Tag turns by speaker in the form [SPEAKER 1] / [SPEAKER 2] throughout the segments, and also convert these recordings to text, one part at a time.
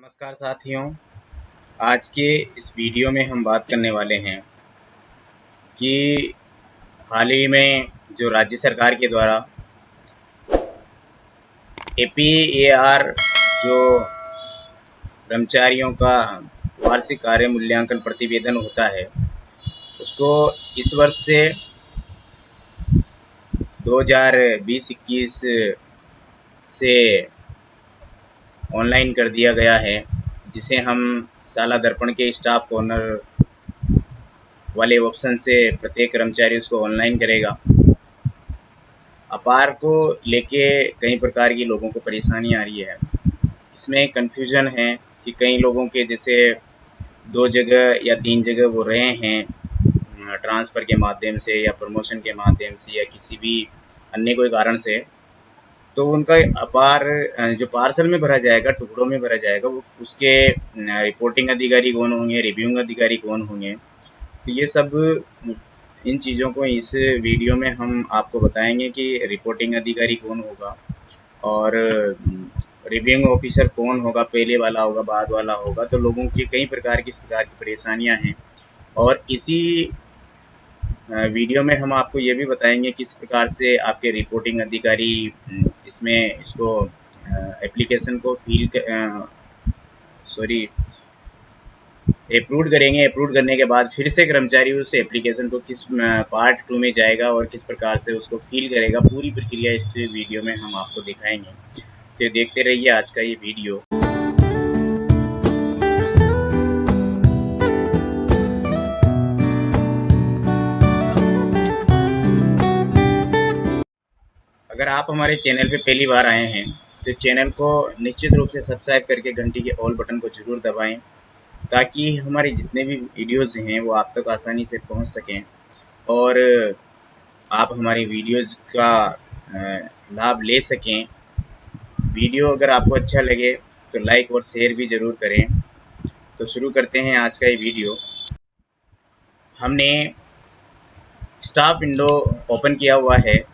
[SPEAKER 1] नमस्कार साथियों। आज के इस वीडियो में हम बात करने वाले हैं कि हाल ही में जो राज्य सरकार के द्वारा APAR जो कर्मचारियों का वार्षिक कार्य मूल्यांकन प्रतिवेदन होता है, उसको इस वर्ष से 2020-21 से ऑनलाइन कर दिया गया है, जिसे हम साला दर्पण के स्टाफ कॉर्नर वाले ऑप्शन से प्रत्येक कर्मचारी उसको ऑनलाइन करेगा। अपार को लेके कई प्रकार की लोगों को परेशानी आ रही है। इसमें कन्फ्यूजन है कि कई लोगों के जैसे 2 जगह या 3 जगह वो रहे हैं ट्रांसफ़र के माध्यम से या प्रमोशन के माध्यम से या किसी भी अन्य कोई कारण से, तो उनका अपार जो पार्सल में भरा जाएगा, टुकड़ों में भरा जाएगा, वो उसके रिपोर्टिंग अधिकारी कौन होंगे, रिव्यूइंग अधिकारी कौन होंगे, तो ये सब इन चीज़ों को इस वीडियो में हम आपको बताएंगे कि रिपोर्टिंग अधिकारी कौन होगा और रिव्यूइंग ऑफिसर कौन होगा, पहले वाला होगा, बाद वाला होगा। तो लोगों की कई प्रकार की इस प्रकार की परेशानियां हैं और इसी वीडियो में हम आपको ये भी बताएंगे किस प्रकार से आपके रिपोर्टिंग अधिकारी इसमें इसको एप्लीकेशन को अप्रूव करेंगे। अप्रूव करने के बाद फिर से कर्मचारी उस एप्लीकेशन को किस पार्ट 2 में जाएगा और किस प्रकार से उसको फिल करेगा, पूरी प्रक्रिया इस वीडियो में हम आपको दिखाएंगे। तो देखते रहिए आज का ये वीडियो। अगर आप हमारे चैनल पे पहली बार आए हैं तो चैनल को निश्चित रूप से सब्सक्राइब करके घंटी के ऑल बटन को जरूर दबाएं, ताकि हमारे जितने भी वीडियोज़ हैं वो आप तक आसानी से पहुंच सकें और आप हमारी वीडियोज़ का लाभ ले सकें। वीडियो अगर आपको अच्छा लगे तो लाइक और शेयर भी ज़रूर करें। तो शुरू करते हैं आज का ये वीडियो। हमने स्टाफ विंडो ओपन किया हुआ है,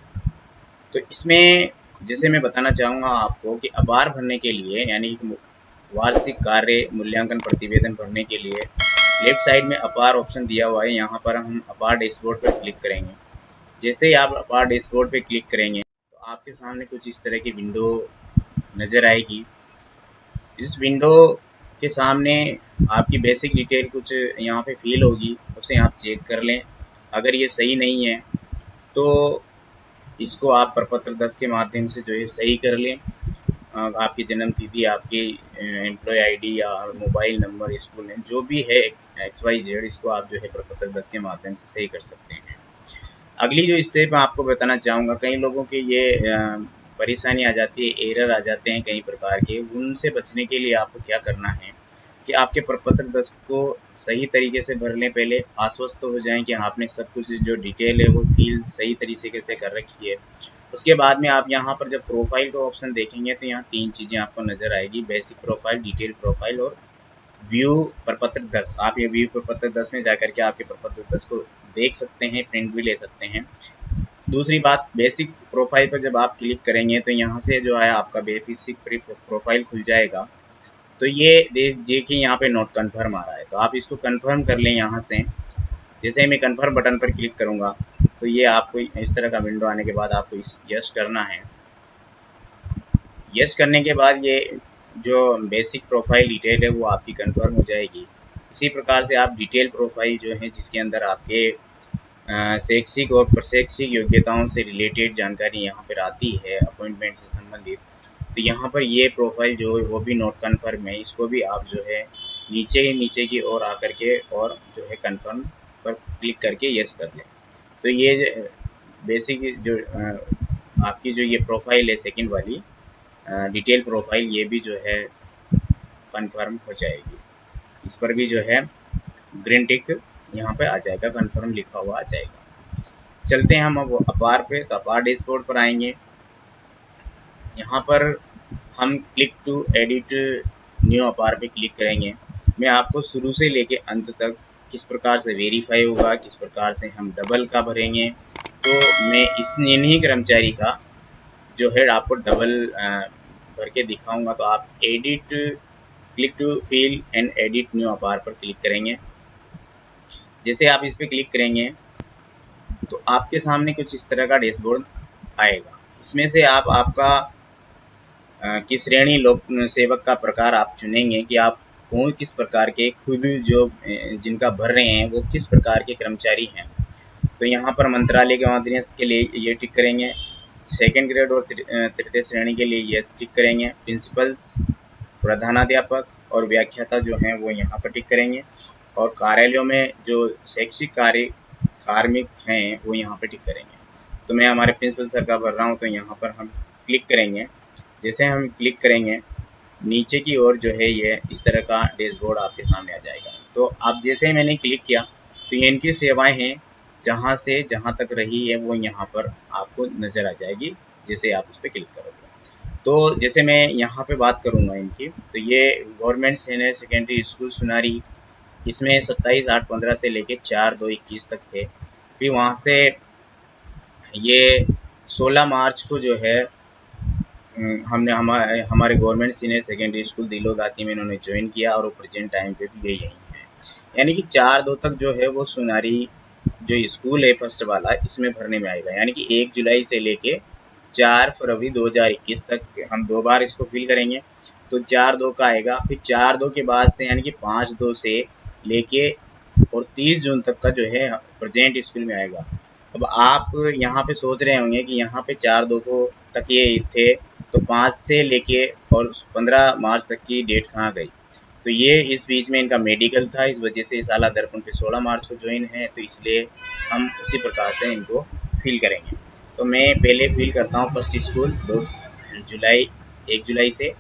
[SPEAKER 1] तो इसमें जैसे मैं बताना चाहूँगा आपको कि अपार भरने के लिए, यानी वार्षिक कार्य मूल्यांकन प्रतिवेदन भरने के लिए लेफ्ट साइड में अपार ऑप्शन दिया हुआ है। यहाँ पर हम अपार डैशबोर्ड पर क्लिक करेंगे। जैसे ही आप अपार डैशबोर्ड पर क्लिक करेंगे तो आपके सामने कुछ इस तरह की विंडो नज़र आएगी। इस विंडो के सामने आपकी बेसिक डिटेल कुछ यहाँ पे फिल होगी, उसे आप चेक कर लें। अगर ये सही नहीं है तो इसको आप प्रपत्र 10 के माध्यम से जो है सही कर लें। आपकी जन्म तिथि, आपकी एम्प्लॉय आईडी या मोबाइल नंबर, स्कूल नेम जो भी है XYZ, इसको आप जो है प्रपत्र 10 के माध्यम से सही कर सकते हैं। अगली जो स्टेप मैं आपको बताना चाहूँगा, कई लोगों के ये परेशानी आ जाती है, एरर आ जाते हैं कई प्रकार के। उनसे बचने के लिए आपको क्या करना है कि आपके प्रपत्र 10 को सही तरीके से भर लें। पहले आश्वस्त हो जाएं कि आपने सब कुछ जो डिटेल है वो फिल सही तरीके से कर रखी है। उसके बाद में आप यहाँ पर जब प्रोफाइल का ऑप्शन देखेंगे तो यहाँ 3 चीज़ें आपको नज़र आएगी: बेसिक प्रोफाइल, डिटेल प्रोफाइल और व्यू प्रपत्र 10। आप ये व्यू प्रपत्र 10 में जाकर के आपके प्रपत्र 10 को देख सकते हैं, प्रिंट भी ले सकते हैं। दूसरी बात, बेसिक प्रोफाइल पर जब आप क्लिक करेंगे तो यहाँ से जो है आपका बेसिक प्रोफाइल खुल जाएगा। तो ये देखिए यहाँ पे नोट कन्फर्म आ रहा है, तो आप इसको कन्फर्म कर लें यहाँ से। जैसे ही मैं कन्फर्म बटन पर क्लिक करूँगा तो ये आपको इस तरह का विंडो आने के बाद आपको यस करना है। यस करने के बाद ये जो बेसिक प्रोफाइल डिटेल है वो आपकी कन्फर्म हो जाएगी। इसी प्रकार से आप डिटेल प्रोफाइल जो है, जिसके अंदर आपके शैक्षिक और प्रशैक्षिक योग्यताओं से रिलेटेड जानकारी यहाँ पर आती है, अपॉइंटमेंट से संबंधित, तो यहाँ पर ये प्रोफाइल जो है वो भी नोट कन्फर्म है। इसको भी आप जो है नीचे की ओर आकर के और जो है कन्फर्म पर क्लिक करके यस कर लें। तो ये बेसिक जो आपकी जो ये प्रोफाइल है सेकंड वाली डिटेल प्रोफाइल, ये भी जो है कन्फर्म हो जाएगी। इस पर भी जो है ग्रीन टिक यहाँ पे आ जाएगा, कन्फर्म लिखा हुआ आ जाएगा। चलते हैं हम अब अपार पे। तो अपार डैशबोर्ड पर आएंगे। यहाँ पर हम क्लिक टू एडिट न्यू अपार पे क्लिक करेंगे। मैं आपको शुरू से लेके अंत तक किस प्रकार से वेरीफाई होगा, किस प्रकार से हम डबल का भरेंगे, तो मैं इन्हीं कर्मचारी का जो है आपको डबल भर के दिखाऊंगा। तो आप edit click to fill and edit new APAAR पर क्लिक करेंगे। जैसे आप इस पर क्लिक करेंगे तो आपके सामने कुछ इस तरह का डैशबोर्ड आएगा। इसमें से आप आपका किस श्रेणी लोक सेवक का प्रकार आप चुनेंगे कि आप कौन किस प्रकार के खुद जो जिनका भर रहे हैं वो किस प्रकार के कर्मचारी हैं। तो यहाँ पर मंत्रालय के मध्यस्थ के लिए ये टिक करेंगे, सेकंड ग्रेड और तृतीय श्रेणी के लिए ये टिक करेंगे, प्रिंसिपल्स, प्रधानाध्यापक और व्याख्याता जो हैं वो यहाँ पर टिक करेंगे, और कार्यालयों में जो शैक्षिक कार्मिक हैं वो यहाँ पे टिक करेंगे। तो मैं हमारे प्रिंसिपल सर का भर रहा हूँ तो यहाँ पर हम क्लिक करेंगे। जैसे हम क्लिक करेंगे नीचे की ओर जो है ये इस तरह का डैशबोर्ड आपके सामने आ जाएगा। तो आप जैसे ही मैंने क्लिक किया तो ये इनकी सेवाएं हैं, जहाँ से जहाँ तक रही है वो यहाँ पर आपको नज़र आ जाएगी जैसे आप उस पर क्लिक करोगे। तो जैसे मैं यहाँ पे बात करूँगा इनकी, तो ये गवर्नमेंट सीनियर सेकेंडरी स्कूल सुनारी, इसमें 27/8/15 से लेके 4/2/21 तक थे। फिर वहाँ से ये 16 मार्च को जो है हमने हमारे गवर्नमेंट सीनियर सेकेंडरी स्कूल दिलोदाती में इन्होंने ज्वाइन किया और वो प्रेजेंट टाइम पे भी यही है। यानी कि 4/2 तक जो है वो सुनारी जो स्कूल है फर्स्ट वाला इसमें भरने में आएगा। यानी कि 1 जुलाई से लेके 4 फरवरी 2021 तक हम 2 बार इसको फिल करेंगे तो 4/2 का आएगा। फिर 4/2 के बाद से यानी कि 5/2 से लेके और 30 जून तक का जो है प्रेजेंट स्कूल में आएगा। अब आप यहाँ पे सोच रहे होंगे कि यहाँ पे 4/2 को तक ये थे तो 5 से लेके और 15 मार्च तक की डेट कहाँ गई। तो ये इस बीच में इनका मेडिकल था, इस वजह से साला दर्पण पे 16 मार्च को ज्वाइन है, तो इसलिए हम उसी प्रकार से इनको फिल करेंगे। तो मैं पहले फिल करता हूँ फर्स्ट स्कूल 2 जुलाई 1 जुलाई से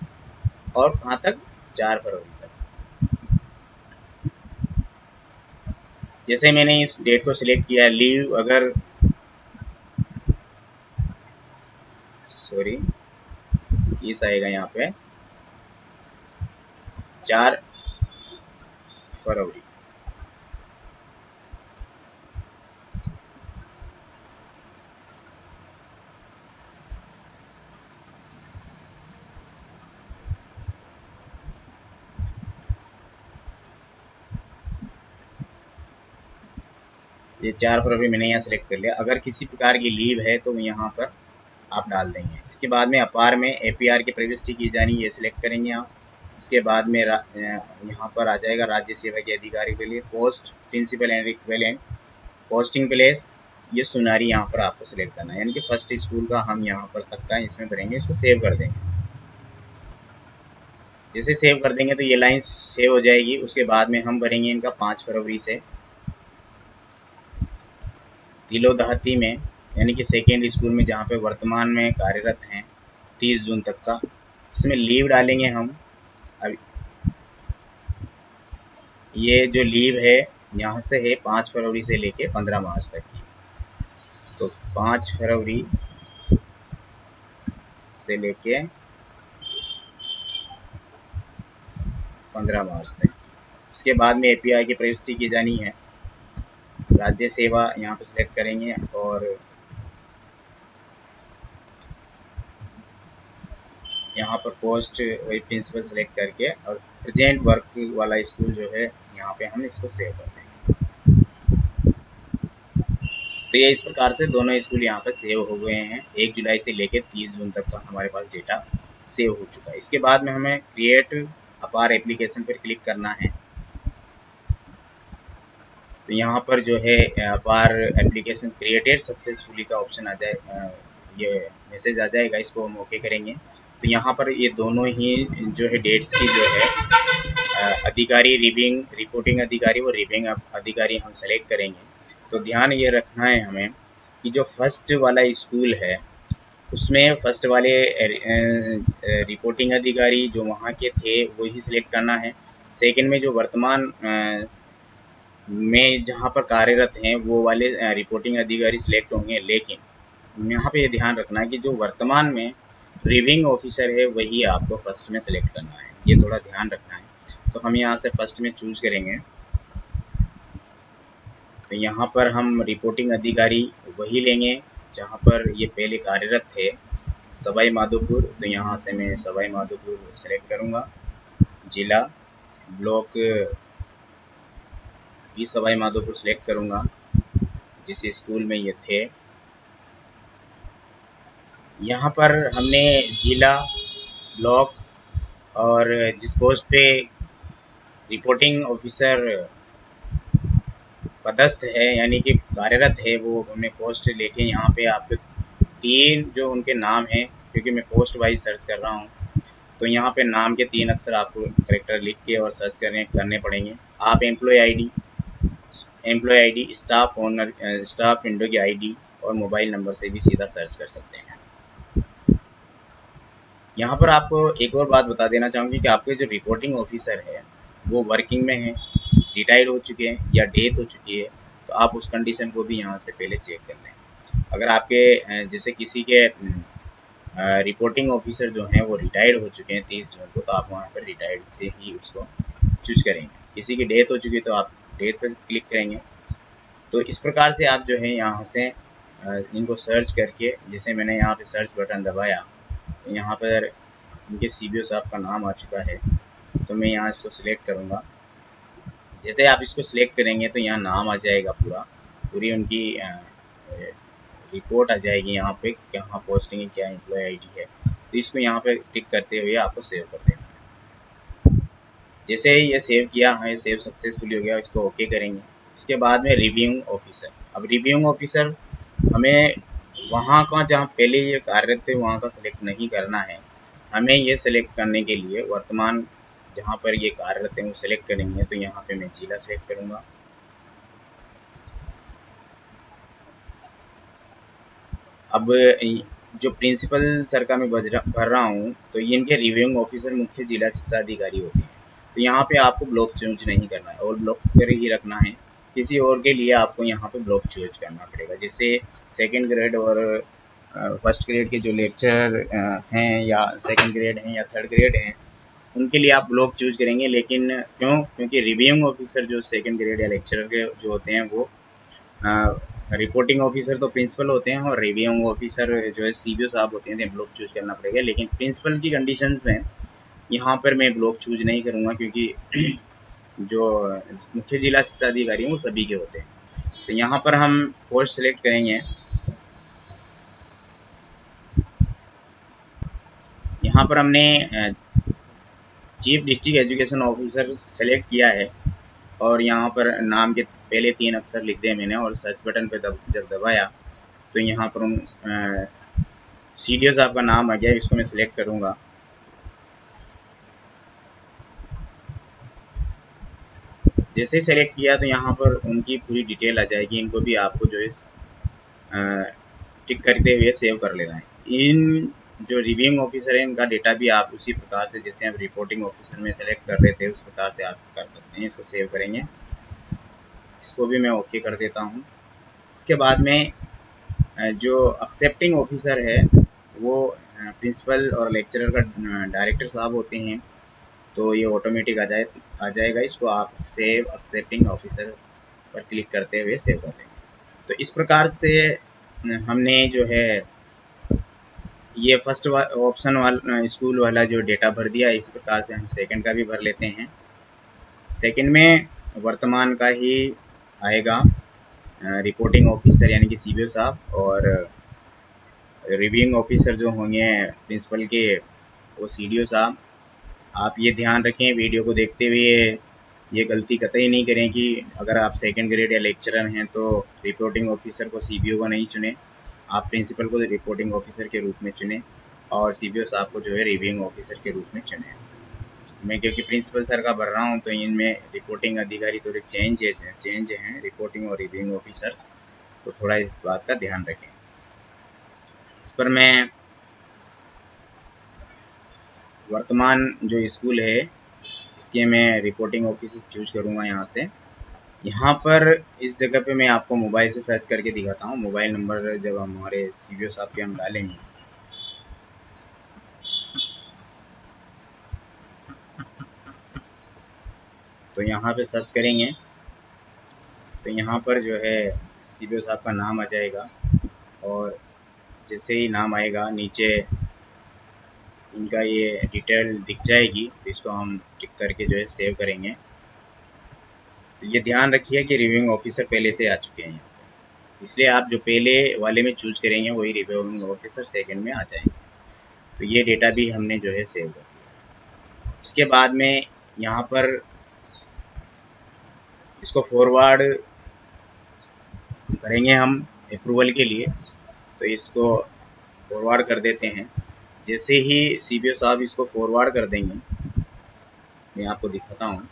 [SPEAKER 1] और कहाँ तक 4 फरवरी तक। जैसे मैंने इस डेट को सिलेक्ट किया, लीव अगर केस आएगा यहाँ पे 4 फरवरी। ये 4 फरवरी मैंने यहाँ सेलेक्ट कर लिया। अगर किसी प्रकार की लीव है तो यहाँ पर आप डाल देंगे। इसके बाद में अपार में एपीआर की प्रविष्टि की जानी ये सिलेक्ट करेंगे आप। उसके बाद में यहाँ पर आ जाएगा राज्य सेवा के अधिकारी के लिए post principal and equivalent posting place, ये सुनारी यहाँ पर आपको सिलेक्ट करना है। यानी कि फर्स्ट स्कूल का हम यहाँ पर तक का इसमें भरेंगे, इसको सेव कर देंगे। जैसे सेव कर देंगे तो ये लाइन सेव हो जाएगी। उसके बाद में हम भरेंगे इनका 5 फरवरी से दिलोदहाती में, यानी कि सेकेंड स्कूल में जहाँ पे वर्तमान में कार्यरत हैं 30 जून तक का। इसमें लीव डालेंगे हम। अब ये जो लीव है यहाँ से है 5 फरवरी से लेके 15 मार्च तक की। तो 5 फरवरी से लेके 15 मार्च तक। उसके बाद में एपीआई की प्रविष्टि की जानी है। राज्य सेवा यहाँ पे सिलेक्ट करेंगे और यहाँ पर पोस्ट प्रिंसिपल सेलेक्ट करके और प्रेजेंट वर्क वाला स्कूल जो है यहाँ पे हम इसको सेव कर देंगे। तो ये इस प्रकार से दोनों स्कूल यहाँ पे सेव हो गए हैं। 1 जुलाई से लेकर 30 जून तक का हमारे पास डेटा सेव हो चुका है। इसके बाद में हमें क्रिएट अपार एप्लीकेशन पर क्लिक करना है। तो यहाँ पर जो है अपार एप्लीकेशन क्रिएटेड सक्सेसफुली का ऑप्शन आ जाए, ये मैसेज आ जाएगा, इसको हम ओके करेंगे। तो यहाँ पर ये दोनों ही जो है डेट्स की जो है अधिकारी रिपोर्टिंग अधिकारी और रिविंग अधिकारी हम सेलेक्ट करेंगे। तो ध्यान ये रखना है हमें कि जो फर्स्ट वाला स्कूल है उसमें फर्स्ट वाले रिपोर्टिंग अधिकारी जो वहाँ के थे वही सिलेक्ट करना है। सेकंड में जो वर्तमान में जहाँ पर कार्यरत हैं वो वाले रिपोर्टिंग अधिकारी सिलेक्ट होंगे। लेकिन यहाँ पे ये ध्यान रखना है कि जो वर्तमान में रिविंग ऑफिसर है वही आपको फर्स्ट में सेलेक्ट करना है, ये थोड़ा ध्यान रखना है। तो हम यहाँ से फर्स्ट में चूज करेंगे। तो यहाँ पर हम रिपोर्टिंग अधिकारी वही लेंगे जहाँ पर ये पहले कार्यरत थे, सवाई माधोपुर। तो यहाँ से मैं सवाई माधोपुर सेलेक्ट करूँगा। जिला ब्लॉक भी सवाई माधोपुर सेलेक्ट करूँगा जिस स्कूल में ये थे। यहाँ पर हमने जिला ब्लॉक और जिस पोस्ट पे रिपोर्टिंग ऑफिसर पदस्थ है यानी कि कार्यरत है वो हमने पोस्ट लेके यहाँ पे आपके 3 जो उनके नाम हैं, क्योंकि मैं पोस्ट वाइज सर्च कर रहा हूँ तो यहाँ पे नाम के 3 अक्षर आपको करेक्टर लिख के और सर्च करने पड़ेंगे। आप employ ID, staff owner, staff window की आईडी और मोबाइल नंबर से भी सीधा सर्च कर सकते हैं। यहाँ पर आपको एक और बात बता देना चाहूँगी कि आपके जो रिपोर्टिंग ऑफिसर है वो वर्किंग में हैं, रिटायर्ड हो चुके हैं या डेथ हो चुकी है, तो आप उस कंडीशन को भी यहाँ से पहले चेक कर लें। अगर आपके जैसे किसी के रिपोर्टिंग ऑफिसर जो हैं वो रिटायर्ड हो चुके हैं 30 जून को, तो आप वहाँ पर रिटायर्ड से ही उसको चूज करेंगे। किसी की डेथ हो चुकी है तो आप डेथ पर क्लिक करेंगे। तो इस प्रकार से आप जो है यहाँ से इनको सर्च करके, जैसे मैंने यहाँ पे सर्च बटन दबाया तो यहाँ पर इनके सीबीओ साहब का नाम आ चुका है, तो मैं यहाँ इसको सिलेक्ट करूँगा। जैसे आप इसको सिलेक्ट करेंगे तो यहाँ नाम आ जाएगा, पूरी उनकी रिपोर्ट आ जाएगी यहाँ पे, कहाँ पोस्टिंग है, क्या एम्प्लॉय आईडी है। तो इसको यहाँ पे टिक करते हुए आपको सेव कर देना है। जैसे ही ये सेव किया है, सेव सक्सेसफुली हो गया, इसको ओके करेंगे। इसके बाद में रिव्यूइंग ऑफिसर। अब रिव्यूइंग ऑफिसर हमें वहाँ का जहाँ पहले ये कार्यरत थे वहाँ का सिलेक्ट नहीं करना है। हमें ये सिलेक्ट करने के लिए वर्तमान जहाँ पर ये कार्यरत है वो सिलेक्ट करेंगे। तो यहाँ पे मैं जिला सेलेक्ट करूँगा। अब जो प्रिंसिपल सर का मैं भर रहा हूँ तो ये इनके रिव्यूइंग ऑफिसर मुख्य जिला शिक्षा अधिकारी होते हैं। तो यहाँ पे आपको ब्लॉक चूज नहीं करना है और ब्लॉक पर ही रखना है। किसी और के लिए आपको यहाँ पे ब्लॉक चूज करना पड़ेगा। जैसे सेकंड ग्रेड और फर्स्ट ग्रेड के जो लेक्चर हैं या सेकंड ग्रेड हैं या थर्ड ग्रेड हैं उनके लिए आप ब्लॉक चूज करेंगे। लेकिन क्योंकि रिव्यूइंग ऑफिसर जो सेकंड ग्रेड या लेक्चरर के जो होते हैं वो रिपोर्टिंग ऑफिसर तो प्रिंसिपल होते हैं और रिव्यूइंग ऑफिसर जो है सीबीओ साहब होते हैं, तो ब्लॉक चूज करना पड़ेगा। लेकिन प्रिंसिपल की कंडीशंस में यहाँ पर मैं ब्लॉक चूज नहीं करूँगा, क्योंकि जो मुख्य जिला शिक्षा अधिकारी हैं वो सभी के होते हैं। तो यहाँ पर हम पोस्ट सेलेक्ट करेंगे। यहाँ पर हमने chief district education officer select किया है और यहाँ पर नाम के पहले 3 अक्षर लिख दिए मैंने और सर्च बटन पे जब दबाया तो यहाँ पर सीडीओ साहब का नाम आ गया। इसको मैं सिलेक्ट करूँगा। जैसे ही सेलेक्ट किया तो यहाँ पर उनकी पूरी डिटेल आ जाएगी। इनको भी आपको जो है टिक करते हुए सेव कर लेना है। इन जो रिव्यूइंग ऑफिसर है इनका डेटा भी आप उसी प्रकार से जैसे आप रिपोर्टिंग ऑफिसर में सेलेक्ट कर रहे थे उस प्रकार से आप कर सकते हैं। इसको सेव करेंगे। इसको भी मैं ओके कर देता हूँ। इसके बाद में जो एक्सेप्टिंग ऑफिसर है वो प्रिंसिपल और लेक्चरर का डायरेक्टर साहब होते हैं, तो ये ऑटोमेटिक आ जाएगा। इसको आप सेव एक्सेप्टिंग ऑफिसर पर क्लिक करते हुए सेव कर देंगे। तो इस प्रकार से हमने जो है ये फर्स्ट ऑप्शन वाला स्कूल वाला जो डेटा भर दिया। इस प्रकार से हम सेकंड का भी भर लेते हैं। सेकंड में वर्तमान का ही आएगा रिपोर्टिंग ऑफिसर यानी कि सीबीओ साहब, और रिव्यूइंग ऑफिसर जो होंगे प्रिंसिपल के वो सीडीओ साहब। आप ये ध्यान रखें वीडियो को देखते हुए ये गलती कतई नहीं करें कि अगर आप सेकंड ग्रेड या लेक्चरर हैं तो रिपोर्टिंग ऑफिसर को सीबीओ को नहीं चुनें। आप प्रिंसिपल को रिपोर्टिंग ऑफिसर के रूप में चुनें और सीबीओ साहब को जो है रिव्यूइंग ऑफिसर के रूप में चुनें। मैं क्योंकि प्रिंसिपल सर का भर रहा हूँ तो इनमें रिपोर्टिंग अधिकारी थोड़े चेंज हैं रिपोर्टिंग और रिव्यूइंग ऑफिसर, तो थोड़ा इस बात का ध्यान रखें। इस पर मैं वर्तमान जो स्कूल है इसके मैं रिपोर्टिंग ऑफिसर चूज करूँगा। यहाँ से यहाँ पर इस जगह पे मैं आपको मोबाइल से सर्च करके दिखाता हूँ। मोबाइल नंबर जब हमारे सीबीओ साहब के हम डालेंगे तो यहाँ पे सर्च करेंगे तो यहाँ पर जो है सीबीओ साहब का नाम आ जाएगा और जैसे ही नाम आएगा नीचे इनका ये डिटेल दिख जाएगी, तो इसको हम टिक करके जो है सेव करेंगे। तो ये ध्यान रखिए कि रिव्यूइंग ऑफिसर पहले से आ चुके हैं यहाँ पे, इसलिए आप जो पहले वाले में चूज करेंगे वही रिव्यूइंग ऑफिसर सेकंड में आ जाएंगे। तो ये डेटा भी हमने जो है सेव कर दिया। इसके बाद में यहाँ पर इसको फॉरवर्ड करेंगे हम अप्रूवल के लिए, तो इसको फॉरवर्ड कर देते हैं। जैसे ही सीबीओ साहब इसको फॉरवर्ड कर देंगे, मैं आपको दिखाता हूँ,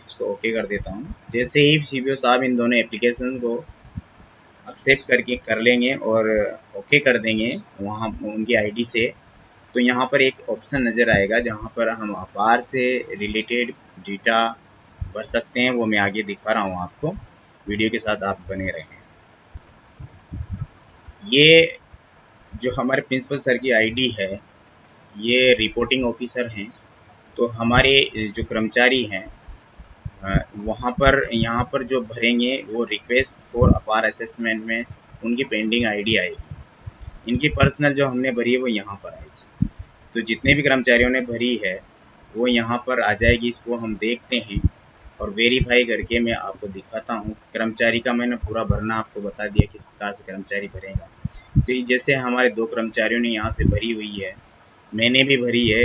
[SPEAKER 1] इसको ओके कर देता हूँ। जैसे ही सीबीओ साहब इन दोनों एप्लीकेशन को एक्सेप्ट करके कर लेंगे और ओके कर देंगे वहाँ उनकी आईडी से, तो यहाँ पर एक ऑप्शन नज़र आएगा जहाँ पर हम अपार से रिलेटेड डेटा भर सकते हैं। वो मैं आगे दिखा रहा हूँ आपको, वीडियो के साथ आप बने रहें। ये जो हमारे प्रिंसिपल सर की आईडी है, ये रिपोर्टिंग ऑफिसर हैं। तो हमारे जो कर्मचारी हैं वहाँ पर यहाँ पर जो भरेंगे वो रिक्वेस्ट फॉर अपार असेसमेंट में उनकी पेंडिंग आईडी आएगी। इनकी पर्सनल जो हमने भरी है वो यहाँ पर आएगी। तो जितने भी कर्मचारियों ने भरी है वो यहाँ पर आ जाएगी। इसको हम देखते हैं और वेरीफाई करके मैं आपको दिखाता हूँ। कर्मचारी का मैंने पूरा भरना आपको बता दिया किस प्रकार से कर्मचारी भरेगा। फिर जैसे हमारे 2 कर्मचारियों ने यहाँ से भरी हुई है, मैंने भी भरी है,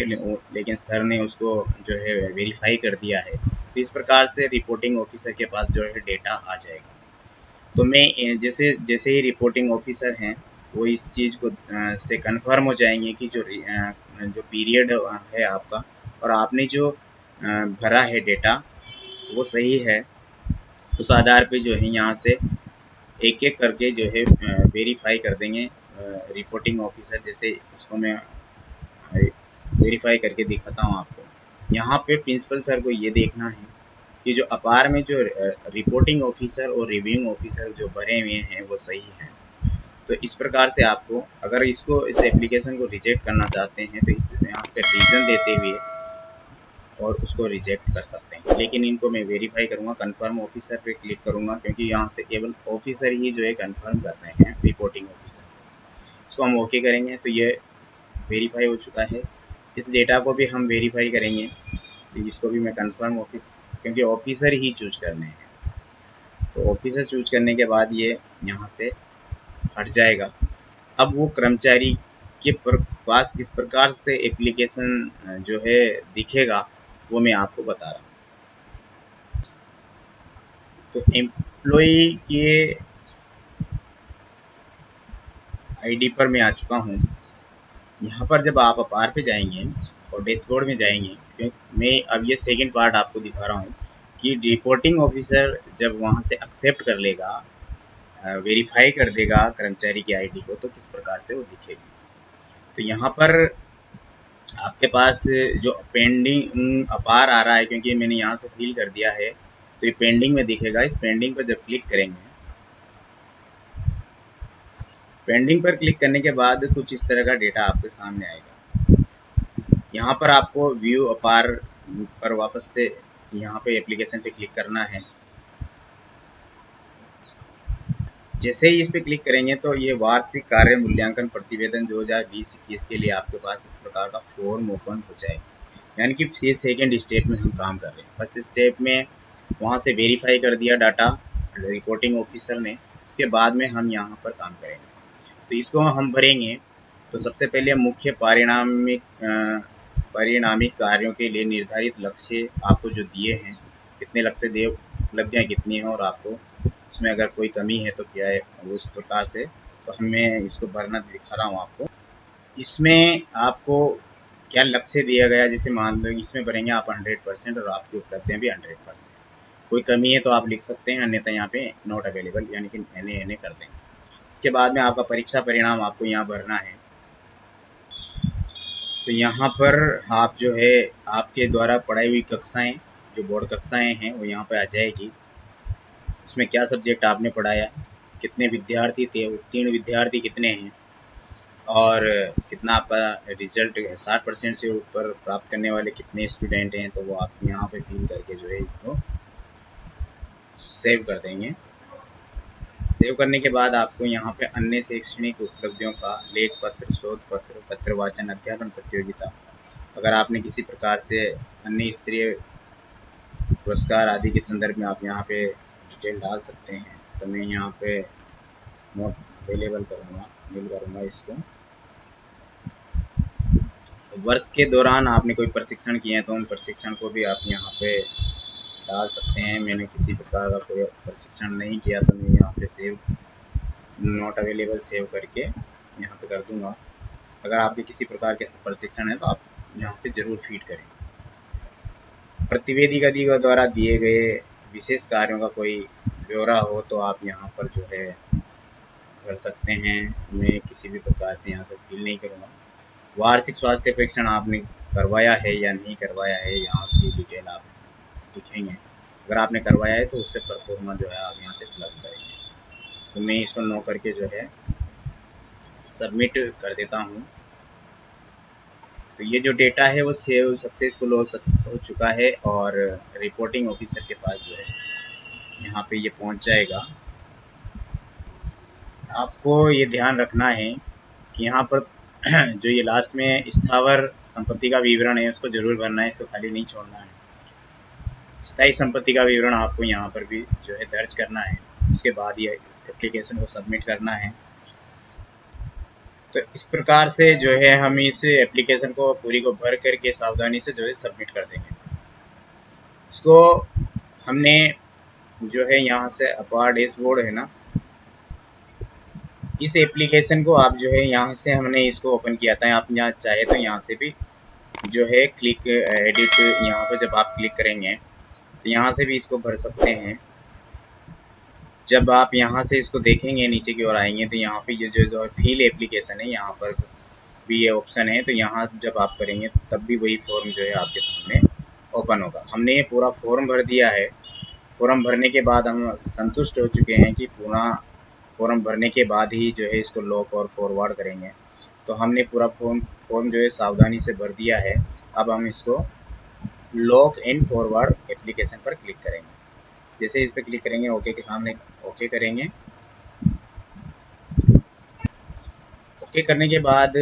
[SPEAKER 1] लेकिन सर ने उसको जो है वेरीफाई कर दिया है। तो इस प्रकार से रिपोर्टिंग ऑफिसर के पास जो है डेटा आ जाएगा। तो मैं जैसे जैसे ही रिपोर्टिंग ऑफिसर हैं वो इस चीज़ को से कंफर्म हो जाएंगे कि जो पीरियड है आपका और आपने जो भरा है डेटा वो सही है, उस आधार पे जो है यहाँ से एक एक करके जो है वेरीफाई कर देंगे रिपोर्टिंग ऑफिसर। जैसे इसको मैं वेरीफाई करके दिखाता हूँ आपको। यहाँ पे प्रिंसिपल सर को ये देखना है कि जो अपार में जो रिपोर्टिंग ऑफिसर और रिव्यूइंग ऑफिसर जो भरे हुए हैं वो सही हैं। तो इस प्रकार से आपको अगर इस एप्लीकेशन को रिजेक्ट करना चाहते हैं तो इस यहाँ पे रीज़न देते हुए और उसको रिजेक्ट कर सकते हैं। लेकिन इनको मैं वेरीफाई करूँगा, कन्फर्म ऑफिसर पे क्लिक करूँगा, क्योंकि यहाँ से केवल ऑफिसर ही जो है कन्फर्म कर रहे हैं, रिपोर्टिंग ऑफिसर। इसको हम ओके करेंगे तो ये वेरीफाई हो चुका है। इस डेटा को भी हम वेरीफाई करेंगे, इसको भी मैं कन्फर्म ऑफिस, क्योंकि ऑफिसर ही चूज करने हैं। तो ऑफिसर चूज करने के बाद ये यहाँ से हट जाएगा। अब वो कर्मचारी के पास किस प्रकार से एप्लीकेशन जो है दिखेगा वो मैं आपको बता रहा हूँ। तो एम्प्लॉई के आईडी पर मैं आ चुका हूँ। यहाँ पर जब आप अपार पे जाएंगे और डैशबोर्ड में जाएंगे, क्योंकि मैं अब ये सेकंड पार्ट आपको दिखा रहा हूँ कि रिपोर्टिंग ऑफिसर जब वहाँ से एक्सेप्ट कर लेगा, वेरीफाई कर देगा कर्मचारी की आईडी को, तो किस प्रकार से वो दिखेगी। तो यहाँ पर आपके पास जो पेंडिंग अपार आ रहा है, क्योंकि मैंने यहाँ से फिल कर दिया है, तो ये पेंडिंग में दिखेगा। इस पेंडिंग पर जब क्लिक करेंगे, पेंडिंग पर क्लिक करने के बाद कुछ इस तरह का डेटा आपके सामने आएगा। यहाँ पर आपको व्यू अपार पर वापस से यहाँ पे एप्लीकेशन पे क्लिक करना है। जैसे ही इस पे क्लिक करेंगे तो ये वार्षिक कार्य मूल्यांकन प्रतिवेदन 2020-21 के लिए आपके पास इस प्रकार का फॉर्म ओपन हो जाएगा। यानी कि ये सेकेंड स्टेप में हम काम कर रहे हैं। फर्स्ट स्टेप में वहाँ से वेरीफाई कर दिया डाटा रिपोर्टिंग ऑफिसर ने, उसके बाद में हम यहाँ पर काम करेंगे। तो इसको हम भरेंगे। तो सबसे पहले मुख्य परिणामिक कार्यों के लिए निर्धारित लक्ष्य आपको जो दिए हैं, कितने लक्ष्य दिए, उपलब्धियाँ कितनी हैं और आपको उसमें अगर कोई कमी है तो क्या है, वो इस प्रकार से। तो मैं इसको भरना दिखा रहा हूँ आपको। इसमें आपको क्या लक्ष्य दिया गया, जैसे मान लो इसमें भरेंगे आप 100% और आपकी उपलब्धियाँ भी 100%। कोई कमी है तो आप लिख सकते हैं, अन्यथा यहाँ पे नॉट अवेलेबल यानी कि NA कर देंगे। इसके बाद में आपका परीक्षा परिणाम आपको यहाँ भरना है। तो यहाँ पर आप जो है आपके द्वारा पढ़ाई हुई कक्षाएं, जो बोर्ड कक्षाएं हैं वो यहाँ पे आ जाएगी। उसमें क्या सब्जेक्ट आपने पढ़ाया, कितने विद्यार्थी थे, उत्तीर्ण विद्यार्थी कितने हैं और कितना आपका रिजल्ट 60% से ऊपर प्राप्त करने वाले कितने स्टूडेंट हैं, तो वो आप यहाँ पे फिल करके जो है इसको सेव कर देंगे। सेव करने के बाद आपको यहाँ पे अन्य शैक्षणिक उपलब्धियों का लेख पत्र, शोध पत्र, पत्र वाचन, अध्यापन प्रतियोगिता, अगर आपने किसी प्रकार से अन्य स्तरीय पुरस्कार आदि के संदर्भ में आप यहाँ पे डिटेल डाल सकते हैं। तो मैं यहाँ पे नोट अवेलेबल करूँगा, मेल करूँगा इसको। वर्ष के दौरान आपने कोई प्रशिक्षण किए हैं तो उन प्रशिक्षण को भी आप यहाँ पे डाल सकते हैं। मैंने किसी प्रकार का कोई प्रशिक्षण नहीं किया तो मैं यहाँ पे सेव नॉट अवेलेबल सेव करके यहाँ पे कर दूँगा। अगर आपके किसी प्रकार के प्रशिक्षण है तो आप यहाँ पे ज़रूर फीड करें। प्रतिवेदी गति के द्वारा दिए गए विशेष कार्यों का कोई ब्यौरा हो तो आप यहाँ पर जो है कर सकते हैं। मैं किसी भी प्रकार से यहाँ से फील नहीं करूँगा। वार्षिक स्वास्थ्य परीक्षण आपने करवाया है या नहीं करवाया है, यहाँ की डिटेल आप लिखेंगे। अगर आपने करवाया है तो उससे परफॉर्मा जो है आप यहाँ पे सिलेक्ट करेंगे। तो मैं इसको नो करके जो है सबमिट कर देता हूँ। तो ये जो डेटा है वो सेव सक्सेसफुल हो चुका है और रिपोर्टिंग ऑफिसर के पास जो है यहाँ पे ये पहुँच जाएगा। आपको ये ध्यान रखना है कि यहाँ पर जो ये लास्ट में स्थावर संपत्ति का विवरण है उसको जरूर भरना है, इसको खाली नहीं छोड़ना है। स्थायी संपत्ति का विवरण आपको यहाँ पर भी जो है दर्ज करना है। उसके बाद ये एप्लीकेशन को सबमिट करना है। तो इस प्रकार से जो है हम इस एप्लीकेशन को पूरी को भर करके सावधानी से जो है सबमिट कर देंगे। इसको हमने जो है यहाँ से अपार डैशबोर्ड है ना, इस एप्लीकेशन को आप जो है यहाँ से हमने इसको ओपन किया था। आप यहाँ चाहे तो यहाँ से भी जो है क्लिक एडिट, यहाँ पर जब आप क्लिक करेंगे तो यहाँ से भी इसको भर सकते हैं। जब आप यहाँ से इसको देखेंगे नीचे की ओर आएंगे तो यहाँ पे ये जो फील एप्लीकेशन है यहाँ पर भी ये ऑप्शन है। तो यहाँ जब आप करेंगे तब भी वही फॉर्म जो है आपके सामने ओपन होगा। हमने ये पूरा फॉर्म भर दिया है। फॉर्म भरने के बाद हम संतुष्ट हो चुके हैं कि पूरा फॉर्म भरने के बाद ही जो है इसको लॉक और फॉरवर्ड करेंगे। तो हमने पूरा फॉर्म जो है सावधानी से भर दिया है। अब हम इसको लॉक एंड फॉरवर्ड एप्लीकेशन पर क्लिक करेंगे। जैसे इस पर क्लिक करेंगे ओके के सामने ओके करेंगे। ओके करने के बाद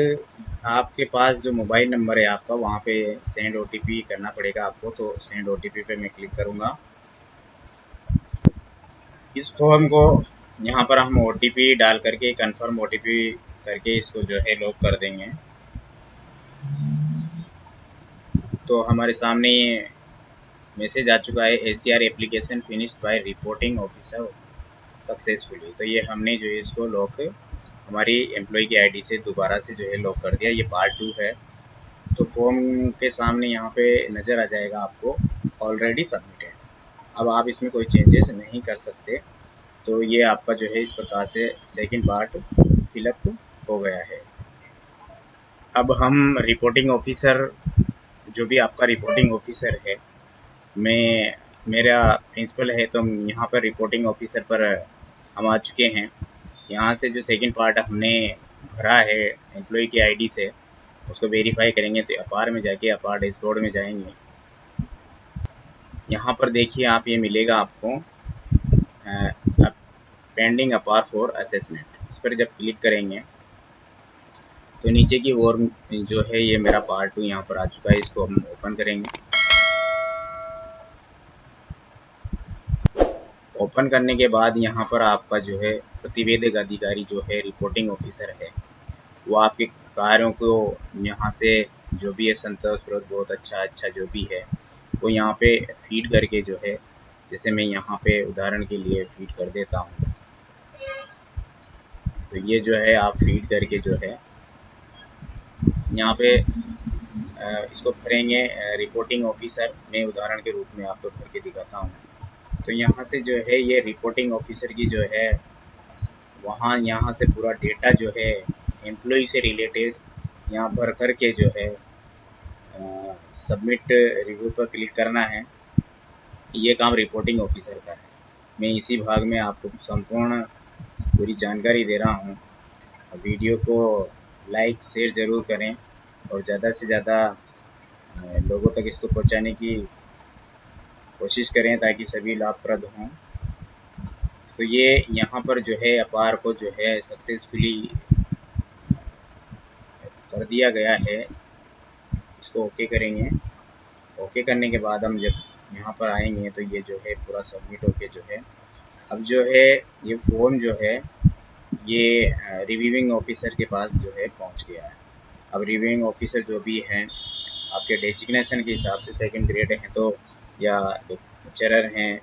[SPEAKER 1] आपके पास जो मोबाइल नंबर है आपका वहाँ पे सेंड ओटीपी करना पड़ेगा आपको। तो सेंड ओटीपी पे मैं क्लिक करूँगा। इस फॉर्म को यहाँ पर हम ओटीपी डाल करके कंफर्म ओटीपी करके इसको जो है लॉक कर देंगे। तो हमारे सामने ये मैसेज आ चुका है, ACR application finished by reporting officer successfully. तो ये हमने जो है इसको लॉक हमारी एम्प्लॉय की आईडी से दोबारा से जो है लॉक कर दिया। ये पार्ट 2 है। तो फॉर्म के सामने यहाँ पे नज़र आ जाएगा आपको ऑलरेडी सबमिटेड। अब आप इसमें कोई चेंजेस नहीं कर सकते। तो ये आपका जो है इस प्रकार से सेकंड पार्ट फिलअप हो गया है। अब हम रिपोर्टिंग ऑफिसर, जो भी आपका रिपोर्टिंग ऑफिसर है, मेरा प्रिंसिपल है तो यहाँ पर रिपोर्टिंग ऑफिसर पर हम आ चुके हैं। यहाँ से जो सेकंड पार्ट हमने भरा है एम्प्लॉय की आईडी से उसको वेरीफाई करेंगे। तो अपार में जाके अपार डैशबोर्ड में जाएंगे। यहाँ पर देखिए आप ये मिलेगा आपको पेंडिंग अपार फॉर असेसमेंट। इस पर जब क्लिक करेंगे तो नीचे की ओर जो है ये मेरा पार्ट 2 यहाँ पर आ चुका है। इसको हम ओपन करेंगे। ओपन करने के बाद यहाँ पर आपका जो है प्रतिवेदक अधिकारी जो है रिपोर्टिंग ऑफिसर है वो आपके कार्यों को यहाँ से जो भी है संतोषप्रद, बहुत अच्छा जो भी है वो यहाँ पे फीड करके जो है, जैसे मैं यहाँ पे उदाहरण के लिए फीड कर देता हूँ। तो ये जो है आप फीड करके जो है यहाँ पे इसको भरेंगे। रिपोर्टिंग ऑफिसर मैं उदाहरण के रूप में आपको भर के दिखाता हूँ। तो यहाँ से जो है ये रिपोर्टिंग ऑफिसर की जो है वहाँ यहाँ से पूरा डेटा जो है एम्प्लॉय से रिलेटेड यहाँ भर कर के जो है सबमिट रिव्यू पर क्लिक करना है। ये काम रिपोर्टिंग ऑफिसर का है। मैं इसी भाग में आपको संपूर्ण पूरी जानकारी दे रहा हूँ। वीडियो को लाइक शेयर ज़रूर करें और ज़्यादा से ज़्यादा लोगों तक इसको पहुँचाने की कोशिश करें ताकि सभी लाभप्रद हों। तो ये यहाँ पर जो है अपार को जो है सक्सेसफुली कर दिया गया है। इसको ओके करेंगे। ओके करने के बाद हम जब यहाँ पर आएंगे तो ये जो है पूरा सबमिट होके जो है अब जो है ये फॉर्म जो है ये रिव्यूइंग ऑफिसर के पास जो है पहुँच गया है। अब रिव्यूइंग ऑफिसर जो भी हैं आपके डेजिग्नेशन के हिसाब से सेकंड ग्रेड हैं तो या लेक्चरर हैं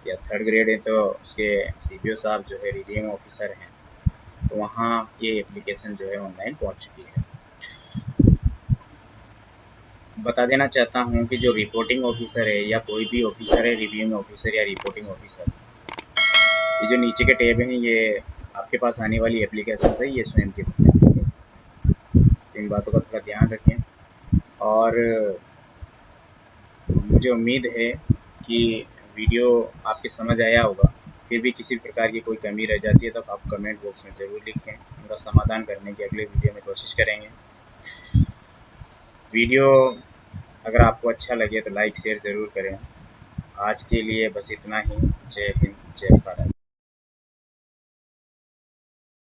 [SPEAKER 1] या थर्ड ग्रेड है तो उसके सीपीओ साहब जो है रिव्यूइंग ऑफिसर हैं, तो वहाँ ये एप्लीकेशन जो है ऑनलाइन पहुँच चुकी है। बता देना चाहता हूँ कि जो रिपोर्टिंग ऑफिसर है या कोई भी ऑफिसर है, रिव्यूइंग ऑफिसर या रिपोर्टिंग ऑफिसर, ये जो नीचे के टैब हैं ये आपके पास आने वाली एप्लीकेशन है, ये स्वयं की एप्लीकेशन है। तो इन बातों का थोड़ा ध्यान रखें। और मुझे उम्मीद है कि वीडियो आपके समझ आया होगा। फिर भी किसी प्रकार की कोई कमी रह जाती है तो आप कमेंट बॉक्स में ज़रूर लिखें, उनका समाधान करने की अगले वीडियो में कोशिश करेंगे। वीडियो अगर आपको अच्छा लगे तो लाइक शेयर ज़रूर करें। आज के लिए बस इतना ही। जय हिंद, जय भारत।